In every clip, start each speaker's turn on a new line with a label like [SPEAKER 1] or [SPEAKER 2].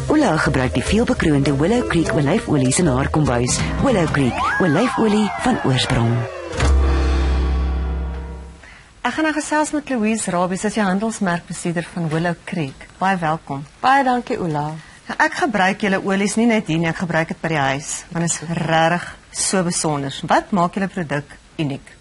[SPEAKER 1] Ola gebruik die veelbekroonde Willow Creek olyfolies in haar kombuis. Willow Creek, olyfolie van oorsprong.
[SPEAKER 2] Ek gaan nou gesels met Louise Rabie, sy is die handelsmerkbestuurder van Willow Creek. Baie welkom.
[SPEAKER 3] Baie dankie, Ola.
[SPEAKER 2] Nou, ek gebruik julle olies nie net hier nie, ek gebruik dit by die huis, want dit is regtig so besonder. Wat maak julle produk uniek?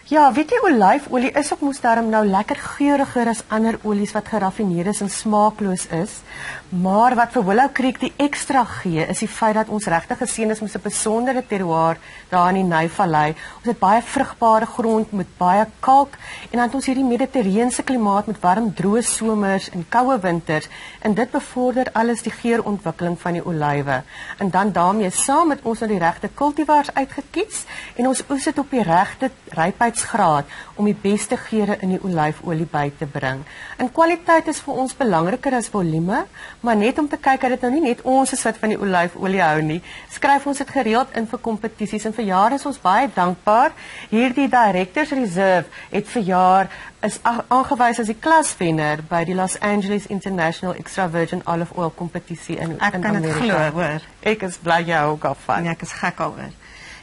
[SPEAKER 3] Ja, weet jy, olyfolie is ook mos daarom nou lekker geuriger as ander olies wat geraffineerd is en smaakloos is. Maar wat vir Willow Creek die ekstra gee, is die feit dat ons regtig geseën is met 'n besondere terroir daar in die Nyvallei. Ons het baie vrugbare grond met baie kalk en dan het ons hierdie mediterrane klimaat met warm, droë somers en koue winters en dit bevorder alles die geurontwikkeling van die olywe. En dan daarmee saam met ons nou die regte kultivars uitgekies en ons oes dit op die regte rypheidsgraad om die beste geure in die olyfolie by te bring. En kwaliteit is vir ons belangriker as volume, maar net om te kyk dat dit nou nie net ons is wat van die olyfolie hou nie, skryf ons dit gereeld in vir kompetisies en vir jare is ons baie dankbaar. Hierdie Directors Reserve het vir jaar is aangewys as die klaswenner by die Los Angeles International Extra Virgin Olive Oil kompetisie in Amerika.
[SPEAKER 2] Ek kan dit glo, hoor.
[SPEAKER 3] Ek is bly jy ook al van.
[SPEAKER 2] Nee, ek is gek daaroor.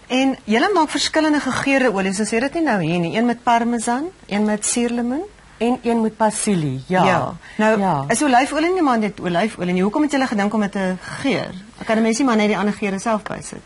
[SPEAKER 2] En julle maak verskillende gegeurde olies, ons het dit nie nou hier nie. Een met parmesan, een met suurlemoen
[SPEAKER 3] en een met basilie. Ja.
[SPEAKER 2] Nou, is olyfolie nie maar net olyfolie nie. Hoekom het julle gedink om dit te geur? Kan 'n mens nie maar net die ander geure self bysit?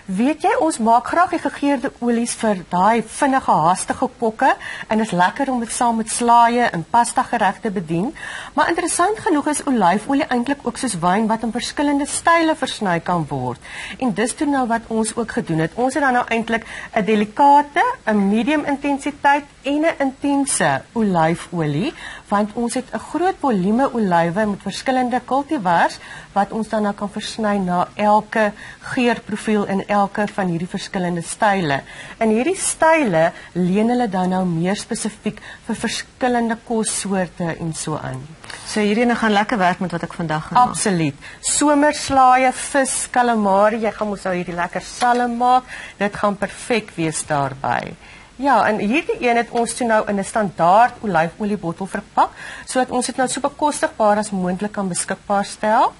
[SPEAKER 3] Weet jy, ons maak graag die gegeurde olies vir daai vinnige, haastige kokke en is lekker om dit saam met slaaie en pasta geregte bedien. Maar interessant genoeg is olyfolie eintlik ook soos wyn wat in verskillende style versny kan word. En dis toe nou wat ons ook gedoen het. Ons het dan nou eintlik 'n delikate, 'n medium intensiteit en 'n intense olyfolie, want ons het 'n groot volume olywe met verskillende kultivars wat ons dan nou kan versny na elke geurprofiel en elke van hierdie verskillende style. En hierdie style leen hulle dan nou meer spesifiek vir verskillende kossoorte en so aan.
[SPEAKER 2] So hierdie gaan lekker werk met wat ek vandag gaan maak.
[SPEAKER 3] Absoluut. Somerslaaie, vis, calamari, jy gaan mos nou hierdie lekker salm maak. Dit gaan perfek wees daarbey. Ja, en hierdie een het ons toe nou in 'n standaard olyfoliebottel verpak, sodat ons dit nou so bekostigbaar as moontlik kan beskikbaar stel.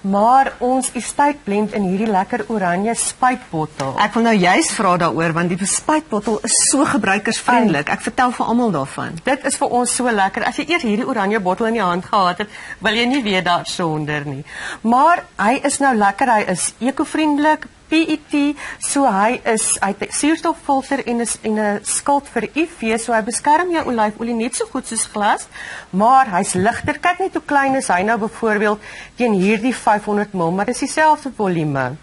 [SPEAKER 3] Maar ons estate blend in hierdie lekker oranje spuitbottel.
[SPEAKER 2] Ek wil nou juist vra daaroor want die spuitbottel is so gebruikersvriendelik. Ek vertel vir almal daarvan.
[SPEAKER 3] Dit is vir ons so lekker. As jy eers hierdie oranje bottel in die hand gehad het, wil jy nie weer daarsonder nie. Maar hy is nou lekker, hy is ekovriendelik, PET, so hy het 'n suurstoffilter en 'n skild vir UV, so hy beskerm jou olyfolie net so goed soos glas, maar hy's ligter. Kyk net hoe klein is hy nou byvoorbeeld teen hierdie 500 ml, maar dis dieselfde volume.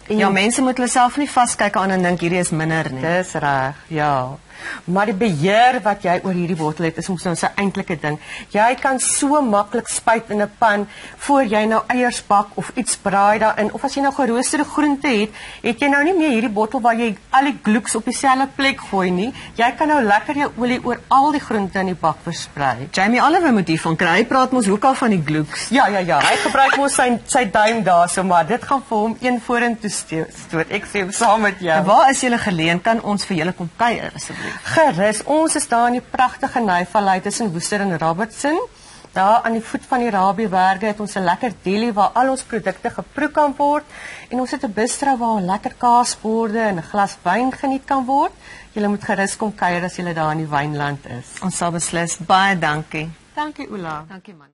[SPEAKER 2] En ja, mense moet hulle self nie vaskyk aan en dink hierdie is minder nie.
[SPEAKER 3] Dis reg, ja. Maar die beheer wat jy oor hierdie bottel het, is ons nou sy eintlike ding. Jy kan so maklik spuit in 'n pan voor jy nou eiers bak of iets braai daarin, of as jy nou geroosterde groente het, het jy nou nie meer hierdie bottel waar jy al die gloeks op dieselfde plek gooi nie. Jy kan nou lekker jou olie oor al die groente in die bak versprei.
[SPEAKER 2] Jamie Oliver moet hiervan kry. Hy praat mos ook al van die gloeks.
[SPEAKER 3] Ja. Hy gebruik mos sy duim daarso, maar dit gaan vir hom een vorentoe stoot. Ek sê saam met jou.
[SPEAKER 2] En waar is julle geleen? Kan ons vir julle kom kuier asseblief?
[SPEAKER 3] Gerus, ons is daar in die pragtige Nyvallei tussen Woester en Robertson. Daar aan die voet van die Rabieberge het ons 'n lekker deli waar al ons produkte geproe kan word en ons het 'n bistro waar lekker kaasborde en 'n glas wyn geniet kan word. Julle moet gerus kom kuier as julle daar in die wynland is.
[SPEAKER 2] Ons sal beslis. Baie dankie.
[SPEAKER 3] Dankie Ola.
[SPEAKER 2] Dankie man.